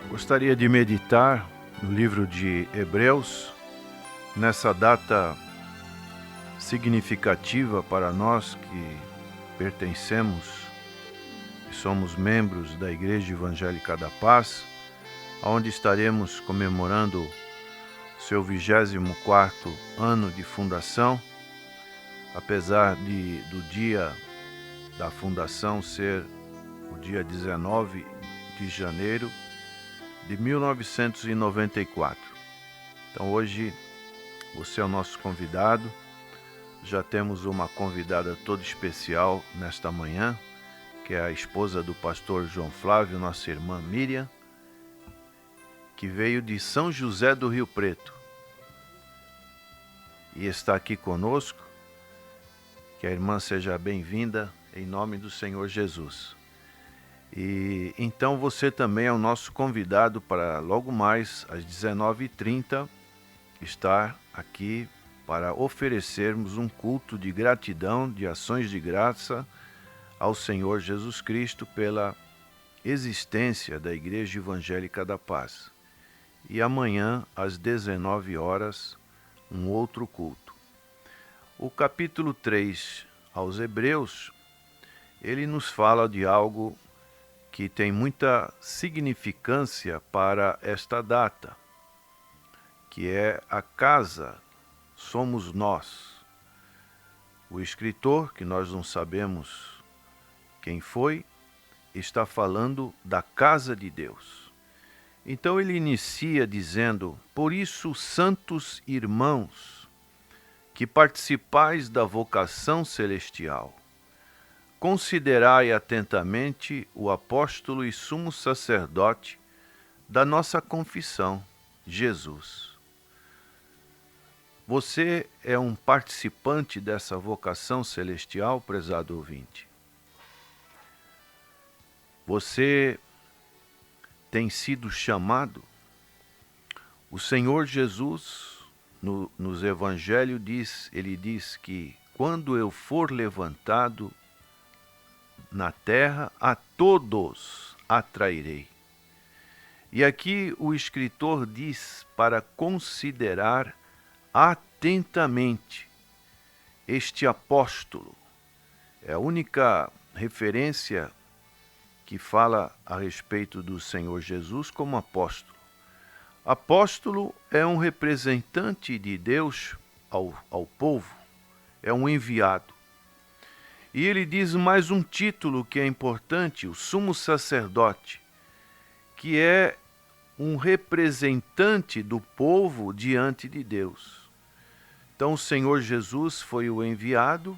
Gostaria de meditar no livro de Hebreus, nessa data significativa para nós que pertencemos e somos membros da Igreja Evangélica da Paz, onde estaremos comemorando seu 24º ano de fundação, apesar do dia da fundação ser o dia 19 de janeiro de 1994. Então hoje você é o nosso convidado. Já temos uma convidada toda especial nesta manhã, que é a esposa do pastor João Flávio, nossa irmã Miriam, que veio de São José do Rio Preto e está aqui conosco. Que a irmã seja bem-vinda em nome do Senhor Jesus. E então você também é o nosso convidado para logo mais às 19h30 estar aqui para oferecermos um culto de gratidão, de ações de graça ao Senhor Jesus Cristo pela existência da Igreja Evangélica da Paz. E amanhã às 19 horas um outro culto. O capítulo 3 aos Hebreus, ele nos fala de algo que tem muita significância para esta data, que é a casa, somos nós. O escritor, que nós não sabemos quem foi, está falando da casa de Deus. Então ele inicia dizendo: por isso, santos irmãos, que participais da vocação celestial, considerai atentamente o apóstolo e sumo sacerdote da nossa confissão, Jesus. Você é um participante dessa vocação celestial, prezado ouvinte. Você tem sido chamado. O Senhor Jesus, nos Evangelhos, ele diz que quando eu for levantado na terra, a todos atrairei. E aqui o escritor diz para considerar atentamente este apóstolo. É a única referência que fala a respeito do Senhor Jesus como apóstolo. Apóstolo é um representante de Deus ao povo, é um enviado. E ele diz mais um título que é importante, o sumo sacerdote, que é um representante do povo diante de Deus. Então o Senhor Jesus foi o enviado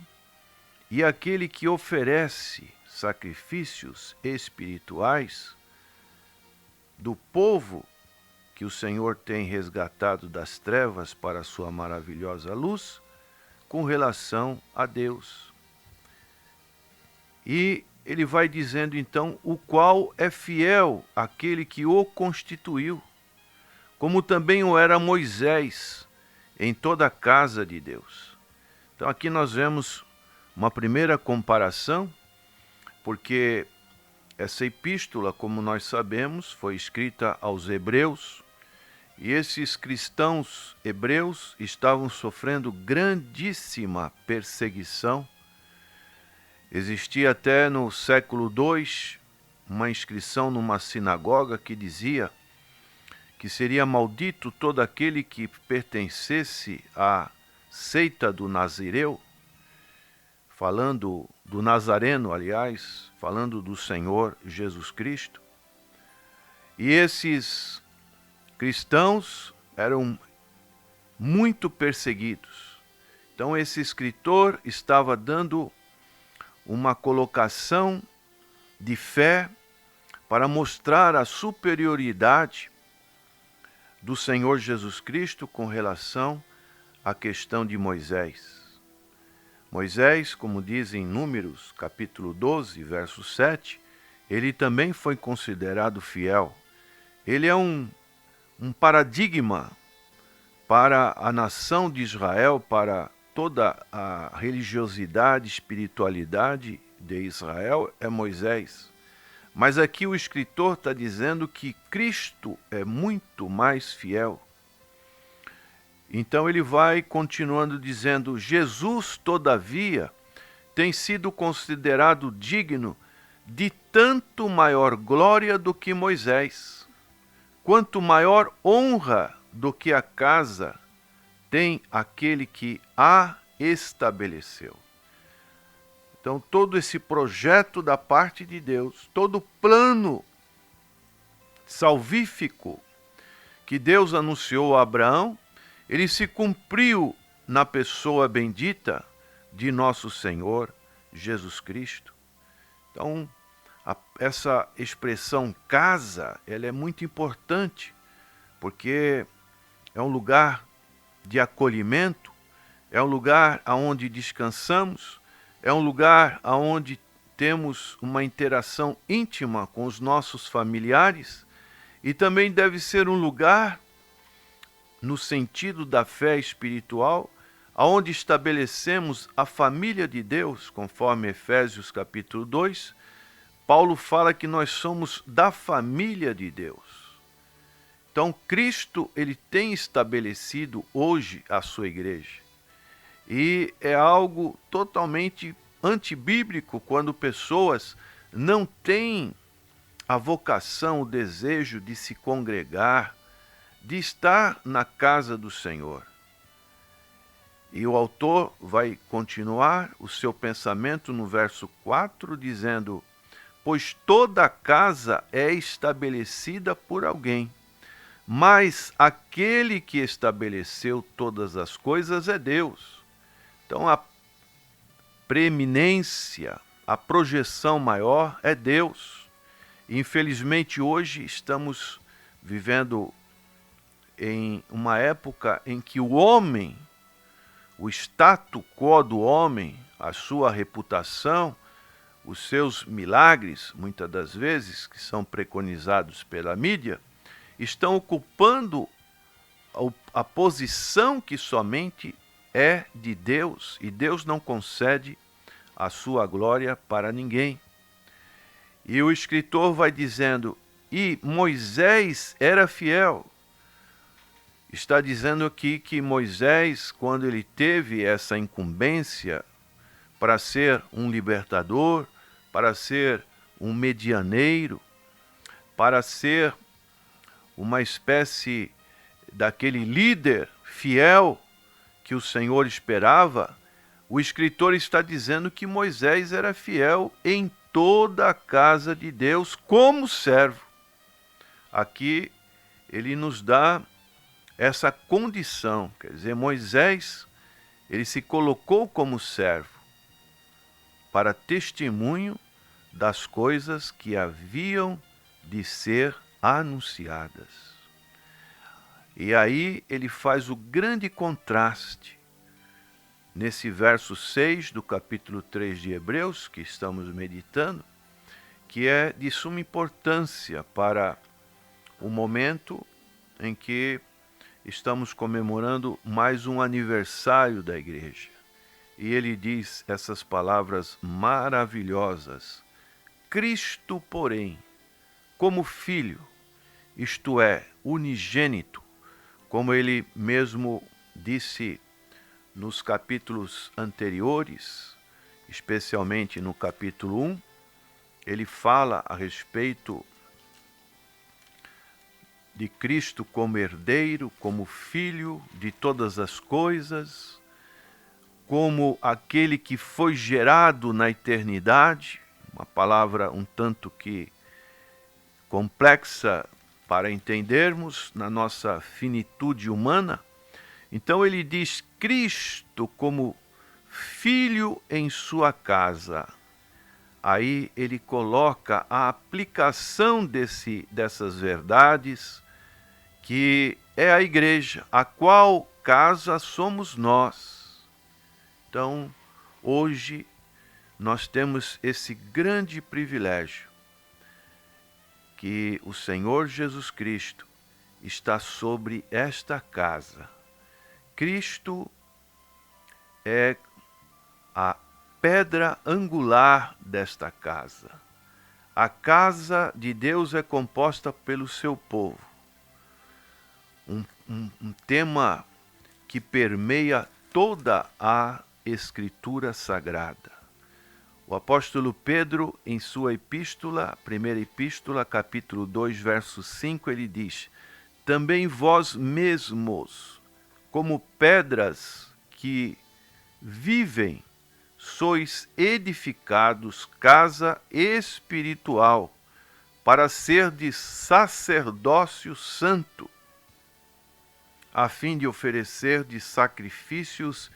e aquele que oferece sacrifícios espirituais do povo que o Senhor tem resgatado das trevas para a sua maravilhosa luz, com relação a Deus. E ele vai dizendo então, o qual é fiel àquele que o constituiu, como também o era Moisés em toda a casa de Deus. Então aqui nós vemos uma primeira comparação, porque essa epístola, como nós sabemos, foi escrita aos Hebreus, e esses cristãos hebreus estavam sofrendo grandíssima perseguição. Existia até no século II uma inscrição numa sinagoga que dizia que seria maldito todo aquele que pertencesse à seita do Nazireu, falando do Nazareno, aliás, falando do Senhor Jesus Cristo. E esses cristãos eram muito perseguidos. Então esse escritor estava dando uma colocação de fé para mostrar a superioridade do Senhor Jesus Cristo com relação à questão de Moisés. Moisés, como diz em Números, capítulo 12, verso 7, ele também foi considerado fiel. Ele é um paradigma para a nação de Israel, para toda a religiosidade, espiritualidade de Israel, é Moisés. Mas aqui o escritor está dizendo que Cristo é muito mais fiel. Então ele vai continuando dizendo: Jesus, todavia, tem sido considerado digno de tanto maior glória do que Moisés, quanto maior honra do que a casa tem aquele que a estabeleceu. Então, todo esse projeto da parte de Deus, todo o plano salvífico que Deus anunciou a Abraão, ele se cumpriu na pessoa bendita de nosso Senhor Jesus Cristo. Então, essa expressão casa, ela é muito importante, porque é um lugar de acolhimento, é um lugar onde descansamos, é um lugar onde temos uma interação íntima com os nossos familiares, e também deve ser um lugar, no sentido da fé espiritual, aonde estabelecemos a família de Deus, conforme Efésios capítulo 2, Paulo fala que nós somos da família de Deus. Então, Cristo, ele tem estabelecido hoje a sua igreja. E é algo totalmente antibíblico quando pessoas não têm a vocação, o desejo de se congregar, de estar na casa do Senhor. E o autor vai continuar o seu pensamento no verso 4, dizendo: pois toda casa é estabelecida por alguém, mas aquele que estabeleceu todas as coisas é Deus. Então a preeminência, a projeção maior é Deus. E, infelizmente hoje estamos vivendo em uma época em que o homem, o status quo do homem, a sua reputação, os seus milagres, muitas das vezes, que são preconizados pela mídia, estão ocupando a posição que somente é de Deus, e Deus não concede a sua glória para ninguém. E o escritor vai dizendo: e Moisés era fiel. Está dizendo aqui que Moisés, quando ele teve essa incumbência para ser um libertador, para ser um medianeiro, para ser uma espécie daquele líder fiel que o Senhor esperava, o escritor está dizendo que Moisés era fiel em toda a casa de Deus como servo. Aqui ele nos dá essa condição, quer dizer, Moisés, ele se colocou como servo para testemunho das coisas que haviam de ser anunciadas. E aí ele faz o grande contraste nesse verso 6 do capítulo 3 de Hebreus, que estamos meditando, que é de suma importância para o momento em que estamos comemorando mais um aniversário da igreja. E ele diz essas palavras maravilhosas: Cristo, porém, como filho, isto é, unigênito, como ele mesmo disse nos capítulos anteriores, especialmente no capítulo 1, ele fala a respeito de Cristo como herdeiro, como filho de todas as coisas, como aquele que foi gerado na eternidade, uma palavra um tanto que complexa para entendermos na nossa finitude humana. Então ele diz Cristo como filho em sua casa. Aí ele coloca a aplicação dessas verdades, que é a igreja, a qual casa somos nós. Então, hoje, nós temos esse grande privilégio, que o Senhor Jesus Cristo está sobre esta casa. Cristo é a pedra angular desta casa. a casa de Deus é composta pelo seu povo. Um tema que permeia toda a Escritura Sagrada. O apóstolo Pedro, em sua epístola, primeira epístola, capítulo 2, verso 5, ele diz: também vós mesmos, como pedras que vivem, sois edificados casa espiritual, para ser de sacerdócio santo, a fim de oferecer de sacrifícios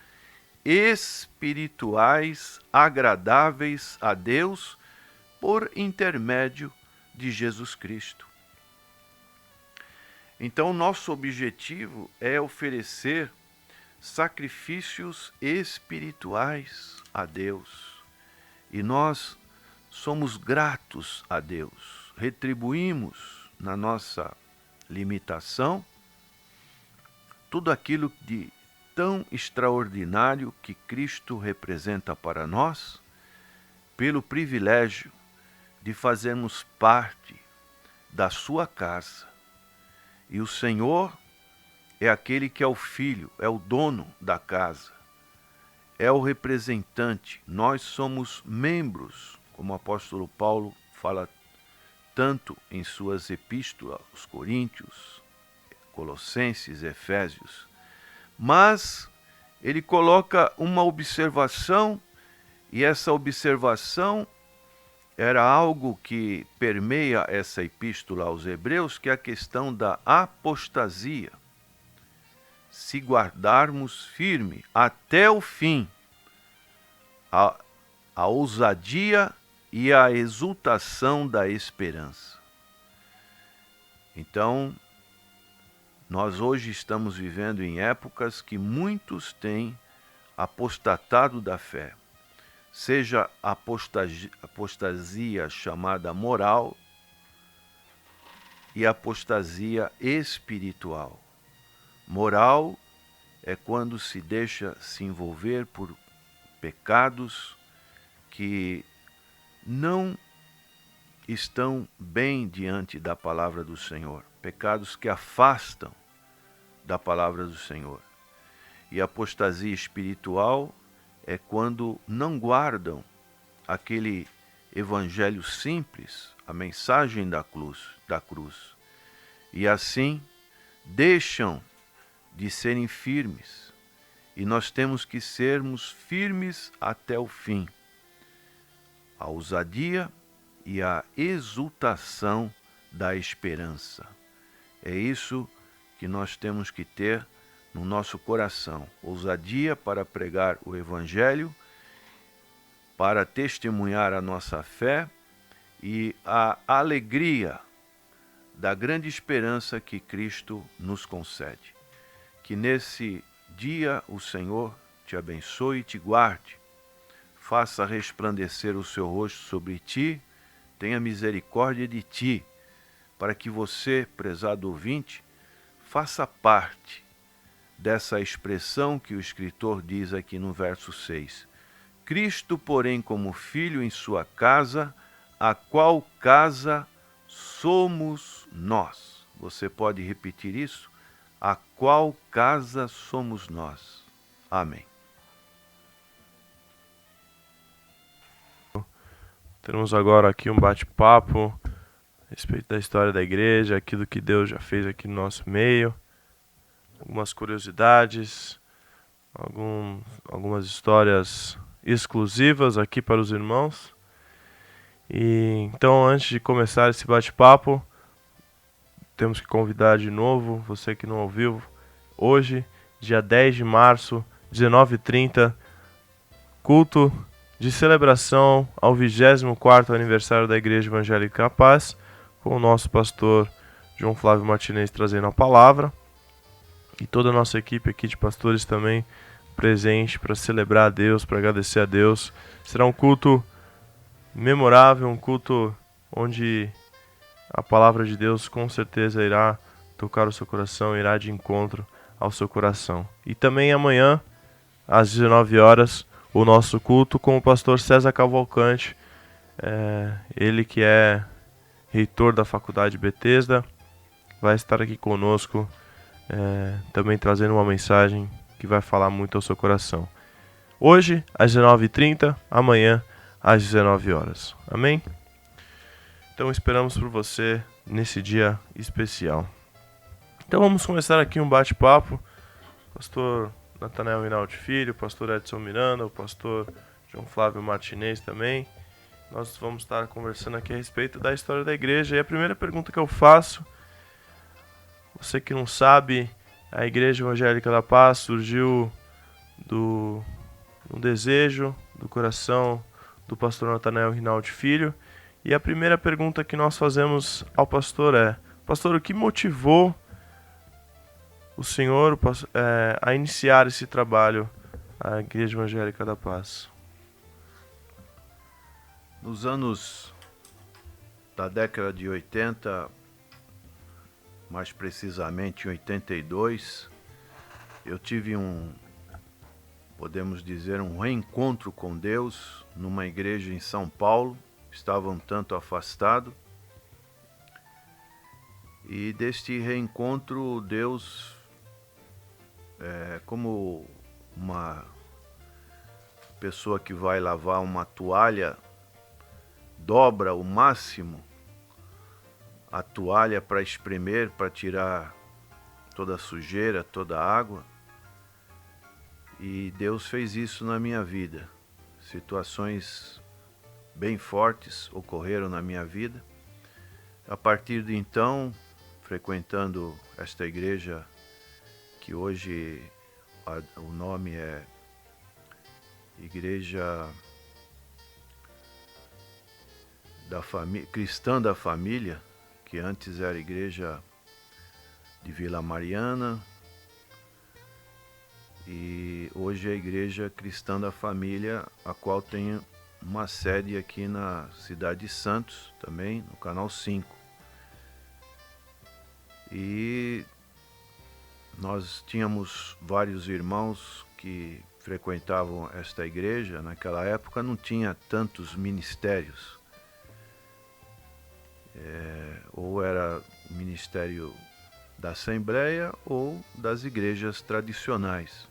espirituais agradáveis a Deus por intermédio de Jesus Cristo. Então, nosso objetivo é oferecer sacrifícios espirituais a Deus. E nós somos gratos a Deus, retribuímos na nossa limitação tudo aquilo de tão extraordinário que Cristo representa para nós, pelo privilégio de fazermos parte da sua casa. E o Senhor é aquele que é o filho, é o dono da casa, é o representante. Nós somos membros, como o apóstolo Paulo fala tanto em suas epístolas, os Coríntios, Colossenses, Efésios. Mas ele coloca uma observação, e essa observação era algo que permeia essa epístola aos Hebreus, que é a questão da apostasia. Se guardarmos firme até o fim a ousadia e a exultação da esperança. Então, nós hoje estamos vivendo em épocas que muitos têm apostatado da fé, seja a apostasia chamada moral e apostasia espiritual. Moral é quando se deixa se envolver por pecados que não estão bem diante da palavra do Senhor, pecados que afastam da palavra do Senhor. E a apostasia espiritual é quando não guardam aquele evangelho simples, a mensagem da cruz, e assim deixam de serem firmes. E nós temos que sermos firmes até o fim. A ousadia e a exultação da esperança. É isso que nós temos que ter no nosso coração. Ousadia para pregar o Evangelho, para testemunhar a nossa fé e a alegria da grande esperança que Cristo nos concede. Que nesse dia o Senhor te abençoe e te guarde, faça resplandecer o seu rosto sobre ti, tenha misericórdia de ti, para que você, prezado ouvinte, faça parte dessa expressão que o escritor diz aqui no verso 6. Cristo, porém, como filho em sua casa, a qual casa somos nós. Você pode repetir isso? A qual casa somos nós? Amém. Teremos agora aqui um bate-papo a respeito da história da igreja, aquilo que Deus já fez aqui no nosso meio, algumas curiosidades, algumas histórias exclusivas aqui para os irmãos. E então, antes de começar esse bate-papo, temos que convidar de novo, você que não ouviu, hoje, dia 10 de março, 19h30, culto de celebração ao 24º aniversário da Igreja Evangélica Paz, com o nosso pastor João Flávio Martinez trazendo a palavra, e toda a nossa equipe aqui de pastores também presente para celebrar a Deus, para agradecer a Deus. Será um culto memorável, um culto onde a palavra de Deus com certeza irá tocar o seu coração, irá de encontro ao seu coração. E também amanhã, às 19 horas, o nosso culto com o pastor César Cavalcante, Ele que é reitor da Faculdade Bethesda, vai estar aqui conosco, também trazendo uma mensagem que vai falar muito ao seu coração. Hoje, às 19h30, amanhã, às 19 horas. Amém? Então esperamos por você nesse dia especial. Então vamos começar aqui um bate-papo. Pastor Natanael Rinaldi Filho, pastor Edson Miranda, o pastor João Flávio Martinez também. Nós vamos estar conversando aqui a respeito da história da igreja. E a primeira pergunta que eu faço, você que não sabe, a Igreja Evangélica da Paz surgiu do desejo do coração do pastor Natanael Rinaldi Filho. E a primeira pergunta que nós fazemos ao pastor é: pastor, o que motivou o senhor a iniciar esse trabalho, a Igreja Evangélica da Paz? Nos anos da década de 80, mais precisamente em 82, eu tive podemos dizer, um reencontro com Deus numa igreja em São Paulo. Estava um tanto afastado. E deste reencontro, Deus, como uma pessoa que vai lavar uma toalha, dobra ao máximo a toalha para espremer, para tirar toda a sujeira, toda a água. E Deus fez isso na minha vida. Situações bem fortes ocorreram na minha vida. A partir de então, frequentando esta igreja, que hoje o nome é Igreja Cristã da Família, que antes era Igreja de Vila Mariana, e hoje é a Igreja Cristã da Família, a qual tem uma sede aqui na cidade de Santos, também no Canal 5. E nós tínhamos vários irmãos que frequentavam esta igreja. Naquela época não tinha tantos ministérios. Ou era o ministério da Assembleia ou das igrejas tradicionais.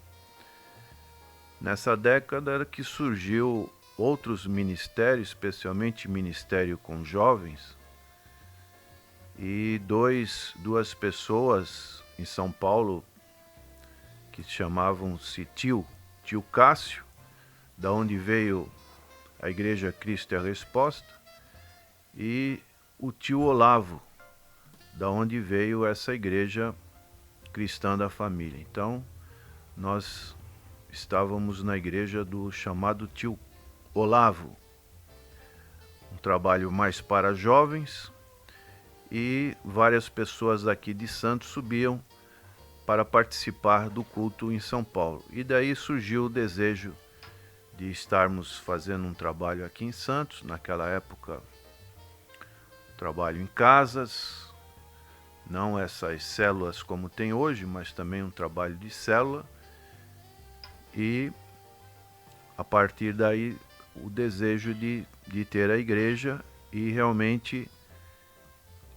Nessa década era que surgiu outros ministérios, especialmente ministério com jovens, e duas pessoas em São Paulo que chamavam-se tio Cássio, da onde veio a Igreja Cristo é a Resposta, e o tio Olavo, da onde veio essa Igreja Cristã da Família. Então, nós estávamos na igreja do chamado tio Olavo, um trabalho mais para jovens, e várias pessoas daqui de Santos subiam para participar do culto em São Paulo. E daí surgiu o desejo de estarmos fazendo um trabalho aqui em Santos. Naquela época, trabalho em casas, não essas células como tem hoje, mas também um trabalho de célula. E a partir daí o desejo de ter a igreja, e realmente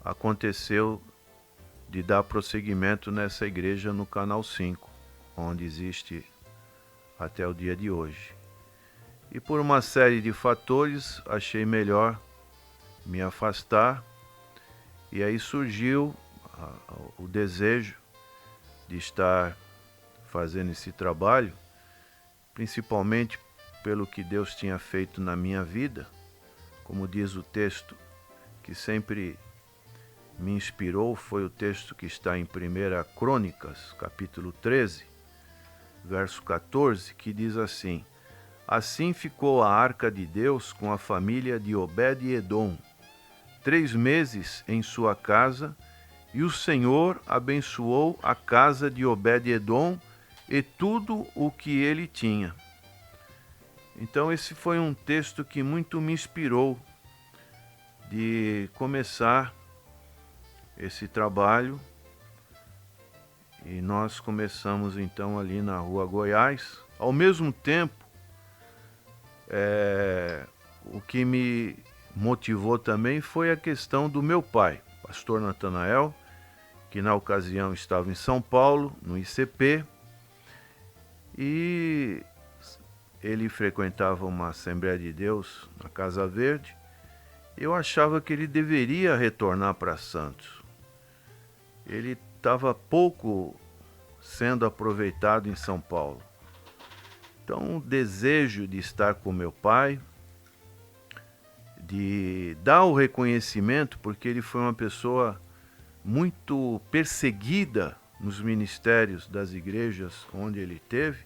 aconteceu de dar prosseguimento nessa igreja no Canal 5, onde existe até o dia de hoje. E por uma série de fatores, achei melhor me afastar, e aí surgiu o desejo de estar fazendo esse trabalho, principalmente pelo que Deus tinha feito na minha vida. Como diz o texto que sempre me inspirou, foi o texto que está em 1 Crônicas, capítulo 13, verso 14, que diz assim: assim ficou a arca de Deus com a família de Obed-edom, 3 meses em sua casa, e o Senhor abençoou a casa de Obed-edom e tudo o que ele tinha. Então esse foi um texto que muito me inspirou de começar esse trabalho. E nós começamos então ali na Rua Goiás. Ao mesmo tempo, o que me motivou também foi a questão do meu pai, pastor Natanael, que na ocasião estava em São Paulo, no ICP, e ele frequentava uma Assembleia de Deus na Casa Verde. Eu achava que ele deveria retornar para Santos. Ele estava pouco sendo aproveitado em São Paulo. Então, o desejo de estar com meu pai, de dar o reconhecimento, porque ele foi uma pessoa muito perseguida nos ministérios das igrejas onde ele teve.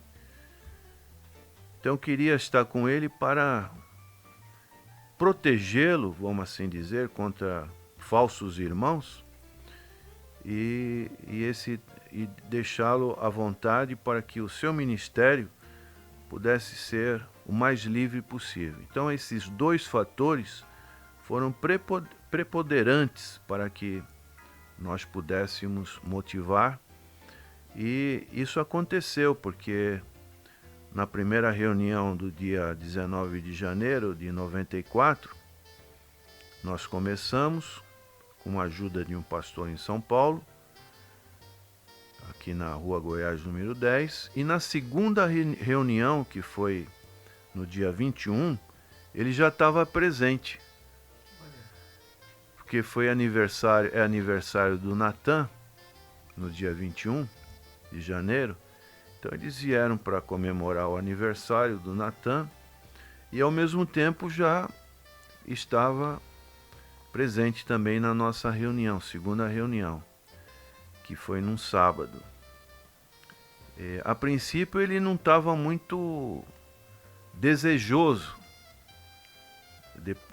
Então, eu queria estar com ele para protegê-lo, vamos assim dizer, contra falsos irmãos e deixá-lo à vontade para que o seu ministério pudesse ser o mais livre possível. Então, esses dois fatores foram preponderantes para que nós pudéssemos motivar, e isso aconteceu porque na primeira reunião do dia 19 de janeiro de 94, nós começamos com a ajuda de um pastor em São Paulo, aqui na Rua Goiás, número 10, e na segunda reunião, que foi no dia 21, ele já estava presente, porque foi aniversário do Natan, no dia 21 de janeiro. Então eles vieram para comemorar o aniversário do Natan e ao mesmo tempo já estava presente também na nossa reunião, segunda reunião, que foi num sábado. A princípio ele não estava muito desejoso,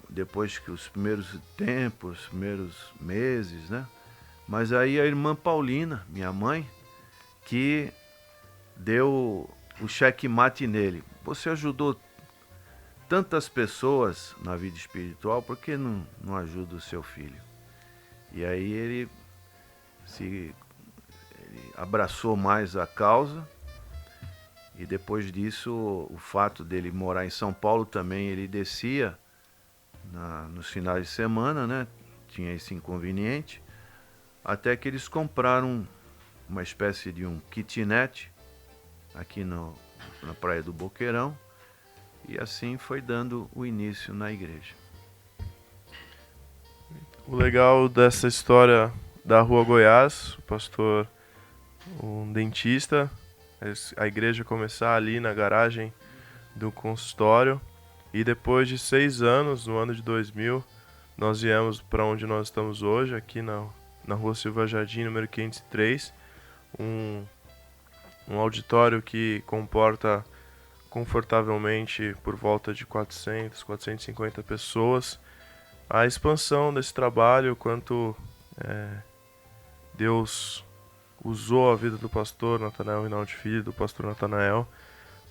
depois que os primeiros tempos, os primeiros meses, né? Mas aí a irmã Paulina, minha mãe, que deu o checkmate nele. Você ajudou tantas pessoas na vida espiritual, por que não ajuda o seu filho? E aí ele abraçou mais a causa, e depois disso, o fato dele morar em São Paulo também, ele descia nos finais de semana, né? Tinha esse inconveniente, até que eles compraram uma espécie de um kitnet aqui na Praia do Boqueirão, e assim foi dando o início na igreja. O legal dessa história da Rua Goiás, o pastor, um dentista, a igreja começar ali na garagem do consultório, e depois de 6 anos, no ano de 2000, nós viemos para onde nós estamos hoje, aqui na Rua Silva Jardim, número 503, um auditório que comporta confortavelmente por volta de 450 pessoas. A expansão desse trabalho, quanto Deus usou a vida do pastor Natanael Rinaldi Filho, do pastor Natanael,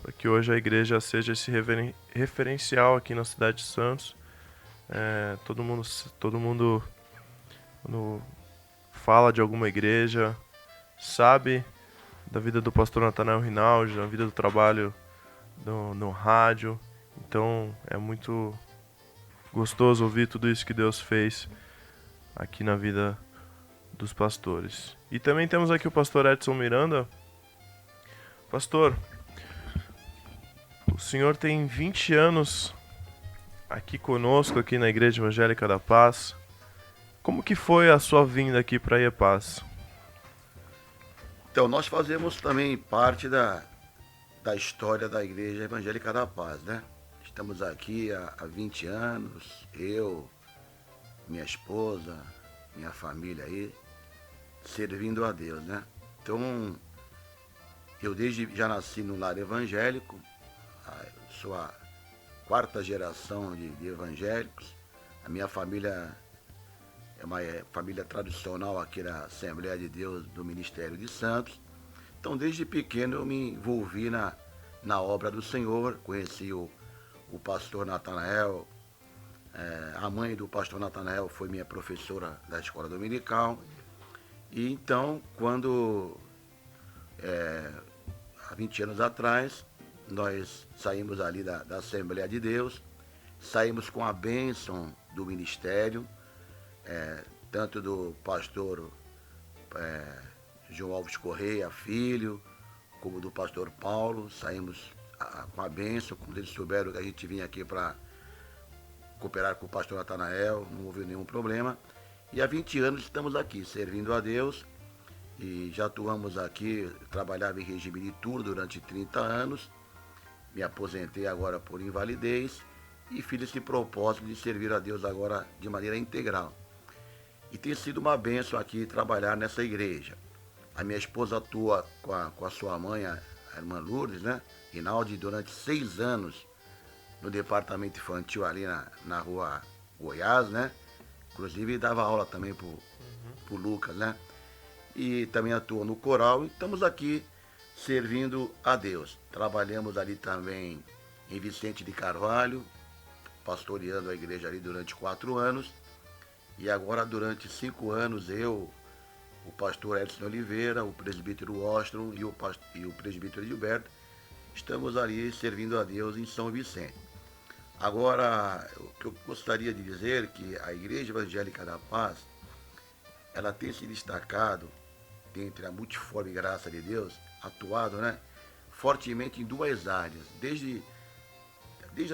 para que hoje a igreja seja esse referencial aqui na cidade de Santos. Todo mundo quando fala de alguma igreja, sabe da vida do pastor Natanael Rinaldi, da vida do trabalho no rádio. Então é muito gostoso ouvir tudo isso que Deus fez aqui na vida dos pastores. E também temos aqui o pastor Edson Miranda. Pastor, o senhor tem 20 anos aqui conosco, aqui na Igreja Evangélica da Paz. Como que foi a sua vinda aqui para IEPAZ? Então, nós fazemos também parte da história da Igreja Evangélica da Paz, né? Estamos aqui há 20 anos, eu, minha esposa, minha família aí, servindo a Deus, né? Então, eu já nasci no lar evangélico, sou a 4ª geração de evangélicos. A minha família é uma família tradicional aqui na Assembleia de Deus do Ministério de Santos. Então, desde pequeno eu me envolvi na obra do Senhor, conheci o pastor Natanael. A mãe do pastor Natanael foi minha professora da escola dominical. E então, quando, há 20 anos atrás, nós saímos ali da Assembleia de Deus, saímos com a bênção do ministério, tanto do pastor João Alves Correia, filho, como do pastor Paulo. Saímos com a bênção, como eles souberam que a gente vinha aqui para cooperar com o pastor Natanael, não houve nenhum problema. E há 20 anos estamos aqui, servindo a Deus, e já atuamos aqui, trabalhava em regime de turno durante 30 anos, me aposentei agora por invalidez, e fiz esse propósito de servir a Deus agora de maneira integral. E tem sido uma bênção aqui trabalhar nessa igreja. A minha esposa atua com a sua mãe, a irmã Lourdes, né? Rinaldi, durante 6 anos no departamento infantil ali na rua Goiás, né? Inclusive dava aula também pro Lucas, né? E também atua no coral, e estamos aqui servindo a Deus. Trabalhamos ali também em Vicente de Carvalho, pastoreando a igreja ali durante 4 anos. E agora durante 5 anos eu, o pastor Edson Oliveira, o presbítero Washington e o presbítero Gilberto, estamos ali servindo a Deus em São Vicente. Agora, o que eu gostaria de dizer é que a Igreja Evangélica da Paz, ela tem se destacado, dentre a multiforme graça de Deus, atuado, né, fortemente em 2 áreas, desde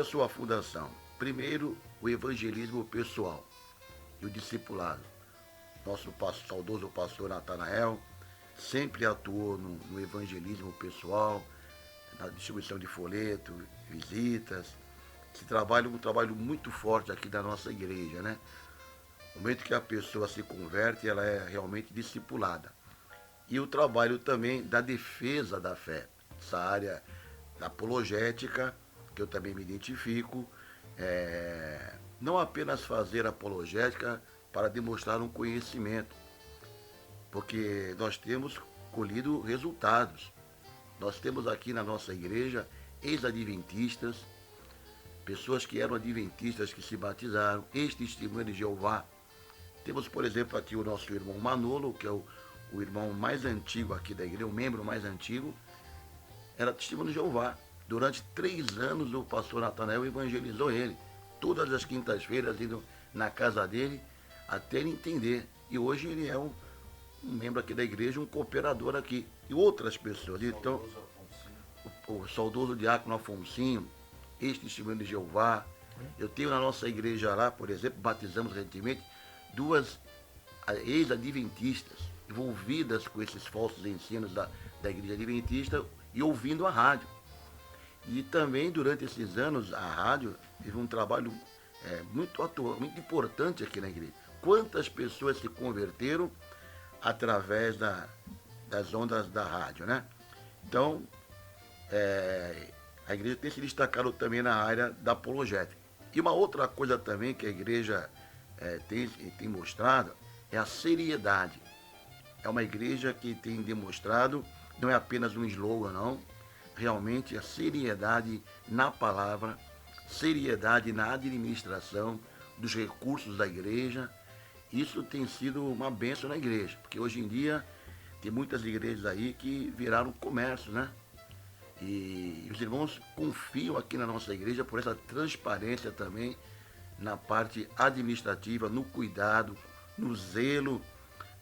a sua fundação. Primeiro, o evangelismo pessoal e o discipulado. Nosso saudoso pastor Natanael sempre atuou no evangelismo pessoal, na distribuição de folheto, visitas. Esse trabalho é um trabalho muito forte aqui da nossa igreja, né? No momento que a pessoa se converte, ela é realmente discipulada. E o trabalho também da defesa da fé, essa área da apologética, que eu também me identifico, não apenas fazer apologética para demonstrar um conhecimento, porque nós temos colhido resultados. Nós temos aqui na nossa igreja ex-adventistas, pessoas que eram adventistas que se batizaram, ex-testemunhas de Jeová. Temos, por exemplo, aqui o nosso irmão Manolo, que é o irmão mais antigo aqui da igreja, o membro mais antigo, era testemunho de Jeová. Durante 3 anos o pastor Natanael evangelizou ele, todas as quintas-feiras, indo na casa dele, até ele entender. E hoje ele é um membro aqui da igreja, um cooperador aqui. E outras pessoas. Então, o saudoso diácono Afonsinho, ex-testemunho de Jeová. Eu tenho na nossa igreja lá, por exemplo, batizamos recentemente 2 ex-adventistas envolvidas com esses falsos ensinos da igreja adventista e ouvindo a rádio. E também durante esses anos a rádio teve um trabalho muito importante aqui na igreja. Quantas pessoas se converteram através das ondas da rádio, né? Então, a igreja tem se destacado também na área da apologética. E uma outra coisa também que a igreja tem mostrado é a seriedade. É uma igreja que tem demonstrado, não é apenas um slogan, não, realmente a seriedade na palavra, seriedade na administração dos recursos da igreja. Isso tem sido uma bênção na igreja, porque hoje em dia tem muitas igrejas aí que viraram comércio, né? E os irmãos confiam aqui na nossa igreja por essa transparência também na parte administrativa, no cuidado, no zelo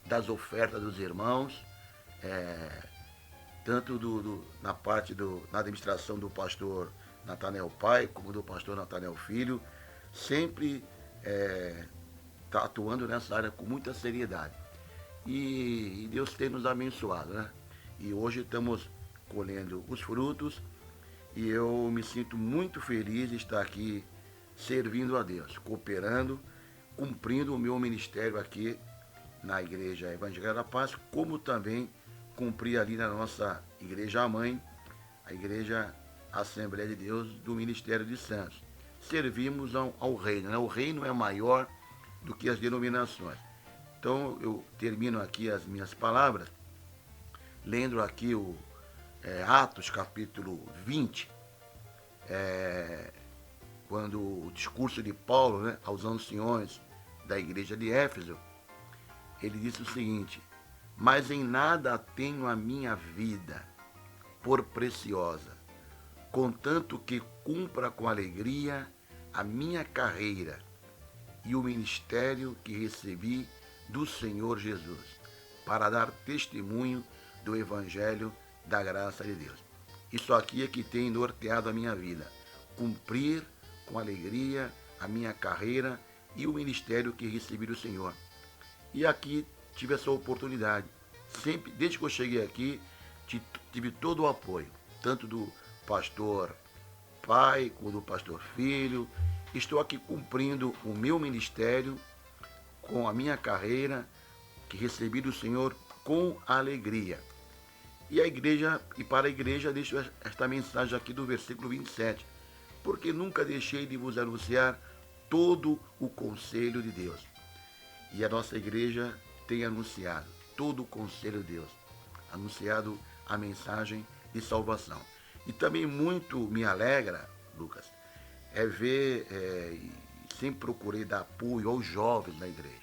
das ofertas dos irmãos, tanto na parte na administração do pastor Natanael pai, como do pastor Natanael filho, sempre está atuando nessa área com muita seriedade. E Deus tem nos abençoado, né? E hoje estamos colhendo os frutos e eu me sinto muito feliz de estar aqui servindo a Deus, cooperando, cumprindo o meu ministério aqui na Igreja Evangélica da Paz, como também cumprir ali na nossa Igreja Mãe, a Igreja Assembleia de Deus do Ministério de Santos. Servimos ao reino, né? O reino é maior do que as denominações. Então eu termino aqui as minhas palavras, lendo aqui Atos capítulo 20, quando o discurso de Paulo, né, aos anciões da igreja de Éfeso, ele disse o seguinte: mas em nada tenho a minha vida por preciosa, contanto que cumpra com alegria a minha carreira e o ministério que recebi do Senhor Jesus, para dar testemunho do Evangelho da graça de Deus. Isso aqui é que tem norteado a minha vida, cumprir com alegria a minha carreira e o ministério que recebi do Senhor. E aqui tive essa oportunidade. Sempre, desde que eu cheguei aqui, tive todo o apoio, tanto do pastor pai, como do pastor filho. Estou aqui cumprindo o meu ministério com a minha carreira que recebi do Senhor com alegria. E para a igreja deixo esta mensagem aqui do versículo 27. Porque nunca deixei de vos anunciar todo o conselho de Deus. E a nossa igreja tem anunciado todo o conselho de Deus, anunciado a mensagem de salvação. E também muito me alegra, Lucas, é ver, sempre procurei dar apoio aos jovens na igreja.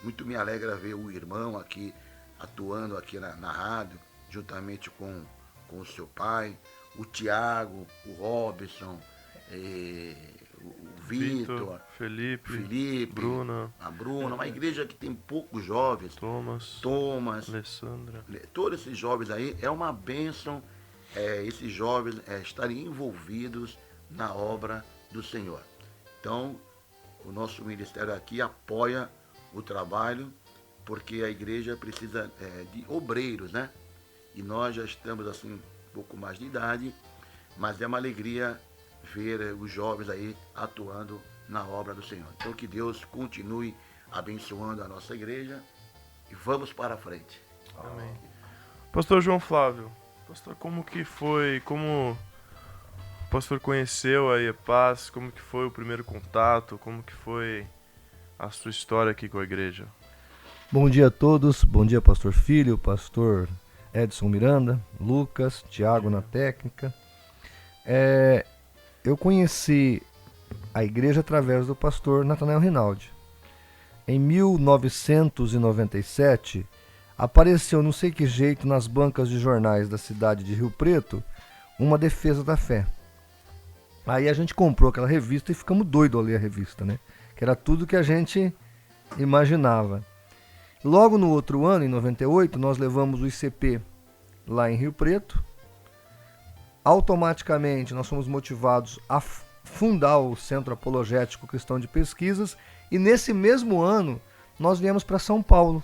Muito me alegra ver o irmão aqui, atuando aqui na rádio, juntamente com o seu pai, o Tiago, o Robson, o Vitor, Felipe, Bruna, a Bruna, uma igreja que tem poucos jovens, Thomas, Alessandra. Todos esses jovens aí, é uma bênção esses jovens estarem envolvidos na obra do Senhor. Então, o nosso ministério aqui apoia o trabalho, porque a igreja precisa de obreiros, né? E nós já estamos assim um pouco mais de idade, mas é uma alegria ver os jovens aí atuando na obra do Senhor. Então que Deus continue abençoando a nossa igreja e vamos para a frente. Amém. Pastor João Flávio, pastor, como que foi, como o pastor conheceu a IEPAS, como que foi o primeiro contato, como que foi a sua história aqui com a igreja? Bom dia a todos, bom dia pastor Filho, pastor Edson Miranda, Lucas, Tiago na técnica. Eu conheci a igreja através do pastor Natanael Rinaldi. Em 1997, apareceu, não sei que jeito, nas bancas de jornais da cidade de Rio Preto, uma defesa da fé. Aí a gente comprou aquela revista e ficamos doidos a ler a revista, né? Que era tudo que a gente imaginava. Logo no outro ano, em 98, nós levamos o ICP lá em Rio Preto. Automaticamente nós fomos motivados a fundar o Centro Apologético Cristão de Pesquisas e nesse mesmo ano nós viemos para São Paulo,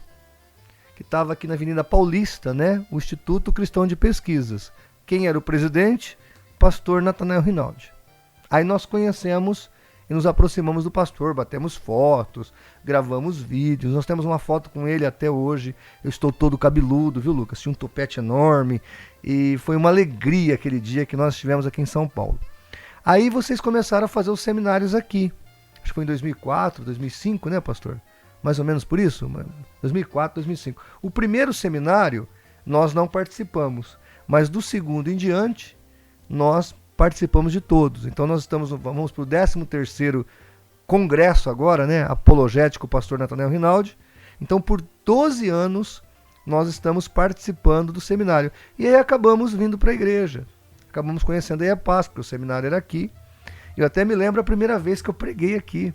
que estava aqui na Avenida Paulista, né? O Instituto Cristão de Pesquisas. Quem era o presidente? Pastor Natanael Rinaldi. Aí nós conhecemos e nos aproximamos do pastor, batemos fotos, gravamos vídeos, nós temos uma foto com ele até hoje. Eu estou todo cabeludo, viu, Lucas? Tinha um topete enorme e foi uma alegria aquele dia que nós estivemos aqui em São Paulo. Aí vocês começaram a fazer os seminários aqui, acho que foi em 2004, 2005, né, pastor? Mais ou menos por isso? 2004, 2005. O primeiro seminário nós não participamos, mas do segundo em diante nós participamos de todos. Então nós vamos para o 13º congresso agora, né, apologético pastor Natanael Rinaldi. Então por 12 anos nós estamos participando do seminário. E aí acabamos vindo para a igreja. Acabamos conhecendo a IEPAS, porque o seminário era aqui. Eu até me lembro a primeira vez que eu preguei aqui.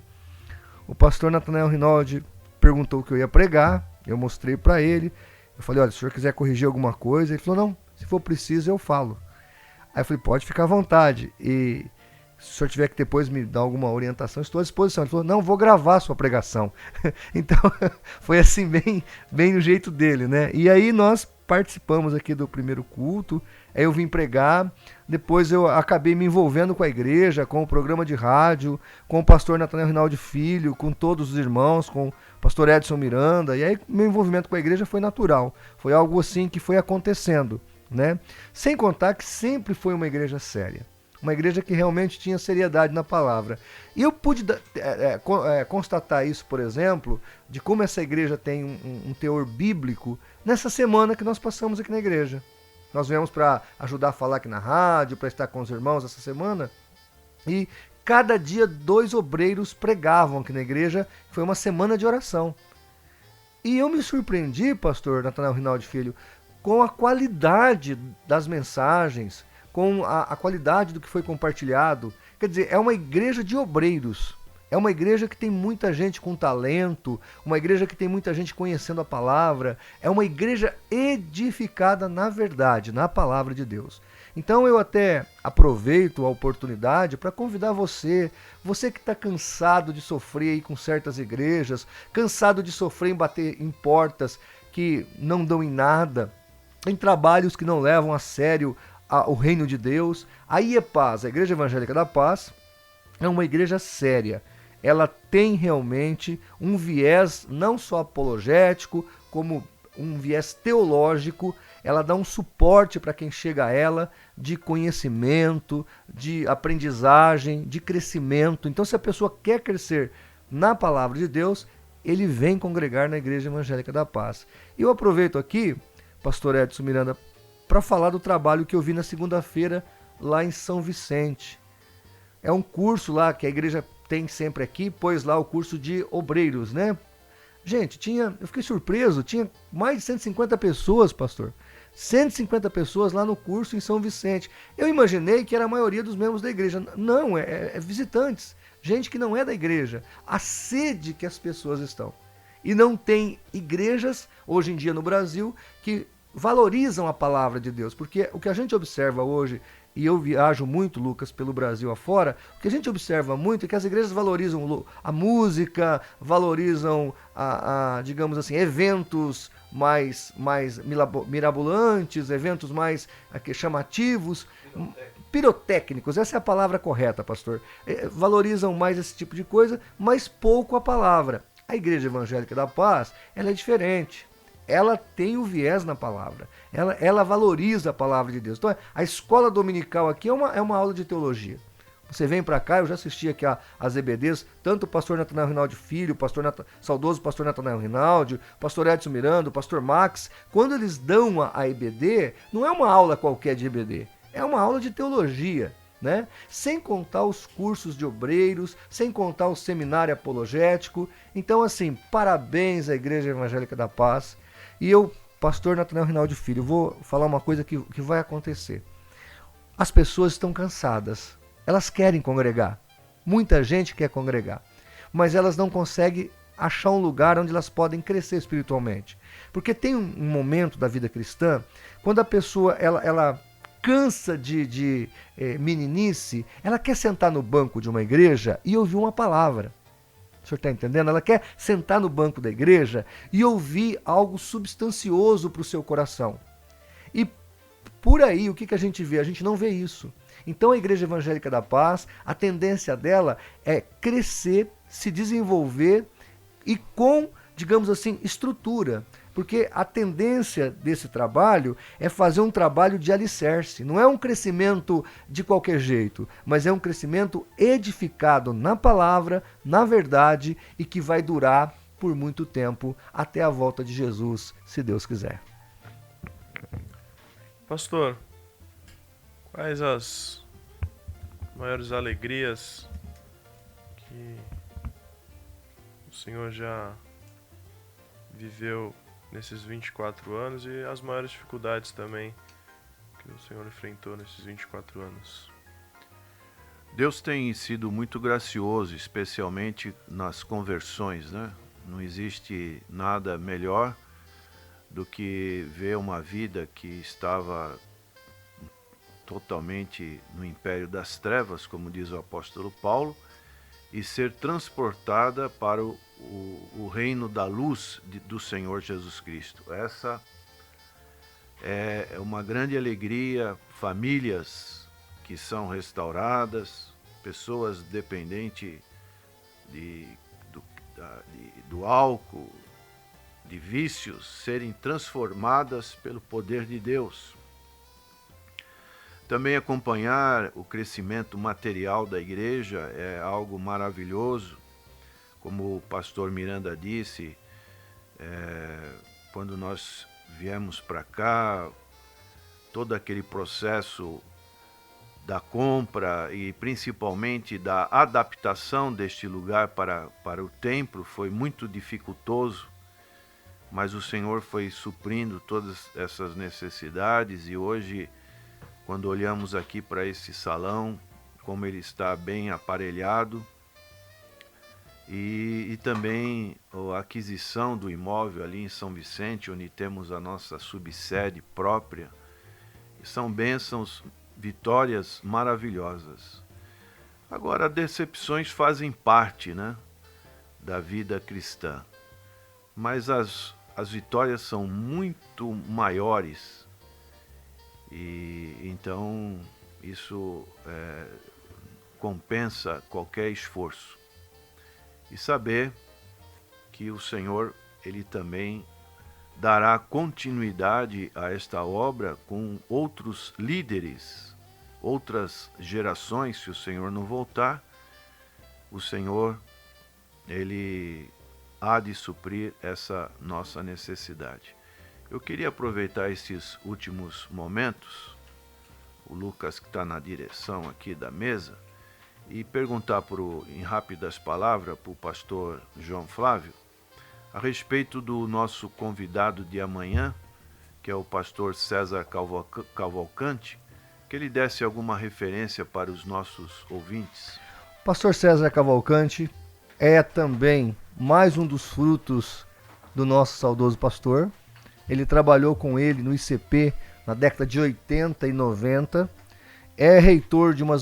O pastor Natanael Rinaldi perguntou o que eu ia pregar, eu mostrei para ele. Eu falei, olha, se o senhor quiser corrigir alguma coisa, ele falou, não, se for preciso eu falo. Aí eu falei, pode ficar à vontade. E se o senhor tiver que depois me dar alguma orientação, estou à disposição. Ele falou, não, vou gravar a sua pregação. Então, foi assim, bem do jeito dele, né? E aí nós participamos aqui do primeiro culto, aí eu vim pregar, depois eu acabei me envolvendo com a igreja, com o programa de rádio, com o pastor Natanael Rinaldi Filho, com todos os irmãos, com o pastor Edson Miranda, e aí meu envolvimento com a igreja foi natural, foi algo assim que foi acontecendo, né? Sem contar que sempre foi uma igreja séria, uma igreja que realmente tinha seriedade na palavra. E eu pude constatar isso, por exemplo, de como essa igreja tem um teor bíblico nessa semana que nós passamos aqui na igreja. Nós viemos para ajudar a falar aqui na rádio, para estar com os irmãos essa semana, e cada dia 2 obreiros pregavam aqui na igreja, foi uma semana de oração. E eu me surpreendi, pastor Natanael Rinaldi Filho, com a qualidade das mensagens, com a qualidade do que foi compartilhado. Quer dizer, é uma igreja de obreiros. É uma igreja que tem muita gente com talento, uma igreja que tem muita gente conhecendo a palavra, é uma igreja edificada na verdade, na palavra de Deus. Então eu até aproveito a oportunidade para convidar você que está cansado de sofrer aí com certas igrejas, cansado de sofrer em bater em portas que não dão em nada, em trabalhos que não levam a sério o reino de Deus. A IEPAS, a Igreja Evangélica da Paz, é uma igreja séria. Ela tem realmente um viés não só apologético, como um viés teológico. Ela dá um suporte para quem chega a ela de conhecimento, de aprendizagem, de crescimento. Então, se a pessoa quer crescer na palavra de Deus, ele vem congregar na Igreja Evangélica da Paz. E eu aproveito aqui, pastor Edson Miranda, para falar do trabalho que eu vi na segunda-feira lá em São Vicente. É um curso lá que a igreja tem sempre aqui, pois lá o curso de obreiros, né? Gente, eu fiquei surpreso, tinha mais de 150 pessoas, pastor. 150 pessoas lá no curso em São Vicente. Eu imaginei que era a maioria dos membros da igreja. Não, é visitantes, gente que não é da igreja. A sede que as pessoas estão. E não tem igrejas, hoje em dia no Brasil, que valorizam a palavra de Deus. Porque o que a gente observa hoje, e eu viajo muito, Lucas, pelo Brasil afora, o que a gente observa muito é que as igrejas valorizam a música, valorizam, digamos assim, eventos mais mirabolantes, eventos mais chamativos, pirotécnicos, essa é a palavra correta, pastor. Valorizam mais esse tipo de coisa, mas pouco a palavra. A Igreja Evangélica da Paz, ela é diferente. Ela tem o viés na palavra, ela valoriza a palavra de Deus. Então, a escola dominical aqui é uma aula de teologia. Você vem para cá, eu já assisti aqui às EBDs, tanto o pastor Natanael Rinaldi Filho, saudoso pastor Natanael Rinaldi, o pastor Edson Miranda, o pastor Max. Quando eles dão a EBD, não é uma aula qualquer de EBD, é uma aula de teologia. Né? Sem contar os cursos de obreiros, sem contar o seminário apologético. Então, assim, parabéns à Igreja Evangélica da Paz. E eu, pastor Natanael Rinaldi Filho, vou falar uma coisa que vai acontecer. As pessoas estão cansadas, elas querem congregar, muita gente quer congregar, mas elas não conseguem achar um lugar onde elas podem crescer espiritualmente. Porque tem um momento da vida cristã, quando a pessoa ela cansa de meninice, ela quer sentar no banco de uma igreja e ouvir uma palavra. O senhor está entendendo? Ela quer sentar no banco da igreja e ouvir algo substancioso para o seu coração. E por aí, o que a gente vê? A gente não vê isso. Então a Igreja Evangélica da Paz, a tendência dela é crescer, se desenvolver e com, digamos assim, estrutura. Porque a tendência desse trabalho é fazer um trabalho de alicerce. Não é um crescimento de qualquer jeito, mas é um crescimento edificado na palavra, na verdade, e que vai durar por muito tempo, até a volta de Jesus, se Deus quiser. Pastor, quais as maiores alegrias que o Senhor já viveu nesses 24 anos e as maiores dificuldades também que o Senhor enfrentou nesses 24 anos? Deus tem sido muito gracioso, especialmente nas conversões, né? Não existe nada melhor do que ver uma vida que estava totalmente no império das trevas, como diz o apóstolo Paulo, e ser transportada para o reino da luz do Senhor Jesus Cristo. Essa é uma grande alegria, famílias que são restauradas, pessoas dependentes do álcool, de vícios, serem transformadas pelo poder de Deus. Também acompanhar o crescimento material da igreja é algo maravilhoso. Como o pastor Miranda disse, quando nós viemos para cá, todo aquele processo da compra e principalmente da adaptação deste lugar para o templo foi muito dificultoso, mas o Senhor foi suprindo todas essas necessidades e hoje, quando olhamos aqui para esse salão, como ele está bem aparelhado, e também a aquisição do imóvel ali em São Vicente, onde temos a nossa subsede própria. São bênçãos, vitórias maravilhosas. Agora, decepções fazem parte, né, da vida cristã, mas as vitórias são muito maiores, e então isso compensa qualquer esforço. E saber que o Senhor, Ele também dará continuidade a esta obra com outros líderes, outras gerações, se o Senhor não voltar. O Senhor, Ele há de suprir essa nossa necessidade. Eu queria aproveitar esses últimos momentos, o Lucas que está na direção aqui da mesa, e perguntar em rápidas palavras para o pastor João Flávio a respeito do nosso convidado de amanhã, que é o pastor César Cavalcante, que ele desse alguma referência para os nossos ouvintes. Pastor César Cavalcante é também mais um dos frutos do nosso saudoso pastor. Ele trabalhou com ele no ICP na década de 80 e 90. É reitor de uma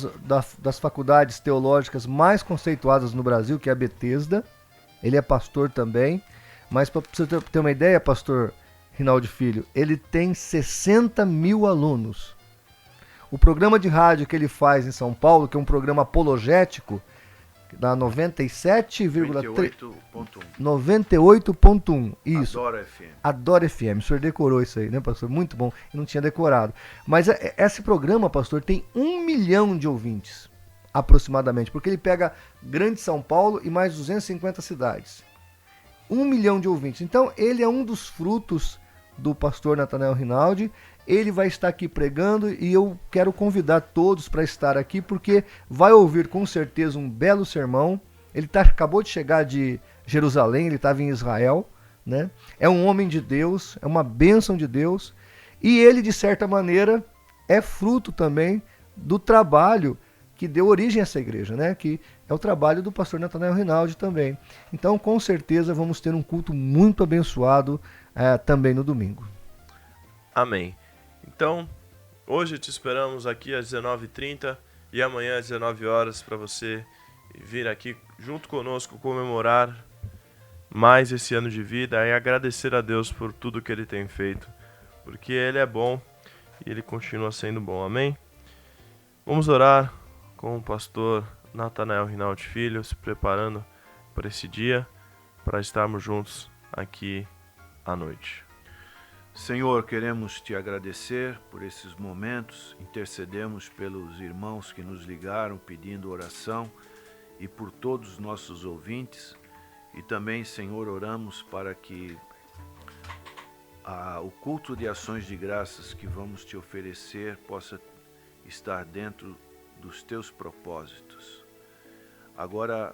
das faculdades teológicas mais conceituadas no Brasil, que é a Bethesda. Ele é pastor também. Mas para você ter uma ideia, pastor Rinaldo Filho, ele tem 60 mil alunos. O programa de rádio que ele faz em São Paulo, que é um programa apologético, da 98.1. Isso. Adoro FM. Adoro FM. O senhor decorou isso aí, né, pastor? Muito bom. Eu não tinha decorado. Mas esse programa, pastor, tem 1 milhão de ouvintes, aproximadamente, porque ele pega Grande São Paulo e mais 250 cidades. 1 milhão de ouvintes. Então, ele é um dos frutos do pastor Natanael Rinaldi. Ele vai estar aqui pregando e eu quero convidar todos para estar aqui, porque vai ouvir com certeza um belo sermão. Ele acabou de chegar de Jerusalém, ele estava em Israel, né? É um homem de Deus, é uma bênção de Deus, e ele, de certa maneira, é fruto também do trabalho que deu origem a essa igreja, né? Que é o trabalho do pastor Natanael Rinaldi também. Então, com certeza, vamos ter um culto muito abençoado também no domingo. Amém. Então, hoje te esperamos aqui às 19h30 e amanhã às 19 horas para você vir aqui junto conosco comemorar mais esse ano de vida e agradecer a Deus por tudo que Ele tem feito, porque Ele é bom e Ele continua sendo bom. Amém? Vamos orar com o pastor Natanael Rinaldi Filho, se preparando para esse dia, para estarmos juntos aqui à noite. Senhor, queremos te agradecer por esses momentos, intercedemos pelos irmãos que nos ligaram pedindo oração e por todos os nossos ouvintes, e também, Senhor, oramos para que o culto de ações de graças que vamos te oferecer possa estar dentro dos teus propósitos. Agora,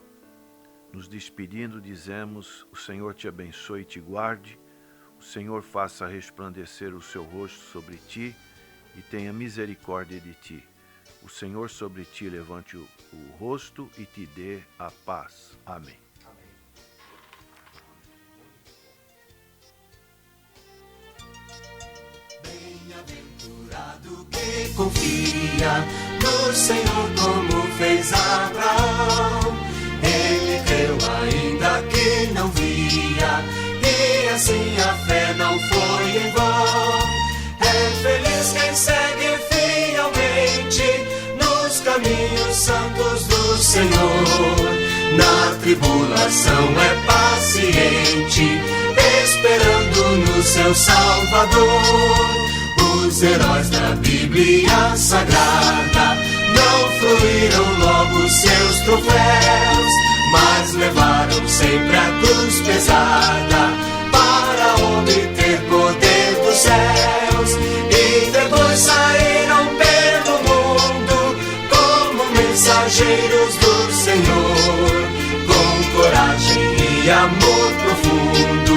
nos despedindo, dizemos: o Senhor te abençoe e te guarde, o Senhor faça resplandecer o seu rosto sobre ti e tenha misericórdia de ti. O Senhor sobre ti levante o rosto e te dê a paz. Amém. Bem-aventurado que confia no Senhor como fez Abraão. Ele creu ainda que não via, e assim a fé não foi em vão. É feliz quem segue fielmente nos caminhos santos do Senhor. Na tribulação é paciente, esperando no seu Salvador. Os heróis da Bíblia Sagrada não fruíram logo seus troféus, mas levaram sempre a cruz pesada para obter poder dos céus. E depois saíram pelo mundo como mensageiros do Senhor, com coragem e amor profundo,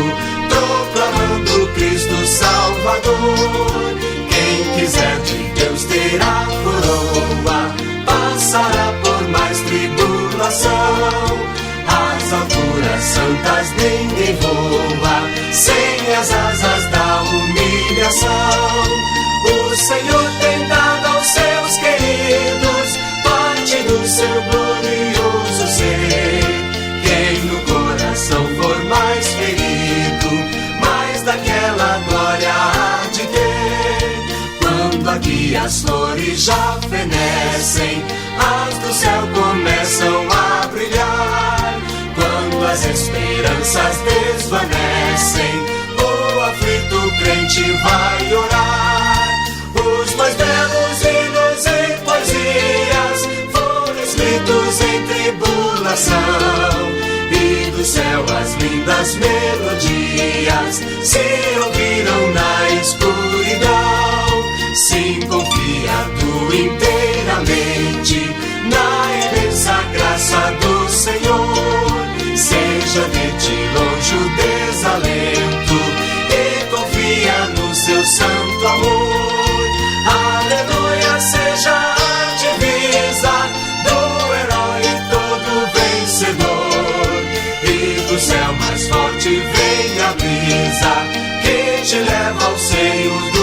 proclamando Cristo Salvador. Quem quiser de Deus terá coroa, passará por mais tribulação. As as flores já fenecem, as do céu começam a brilhar. Quando as esperanças desvanecem, o aflito crente vai orar. Os mais belos hinos em poesias foram escritos em tribulação, e do céu as lindas melodias se ouviram na escuridão. Sim, confiado inteiramente na imensa graça do Senhor, seja de ti longe o desalento e confia no seu santo amor. Aleluia, seja a divisa do herói todo vencedor, e do céu mais forte vem a brisa que te leva ao seio do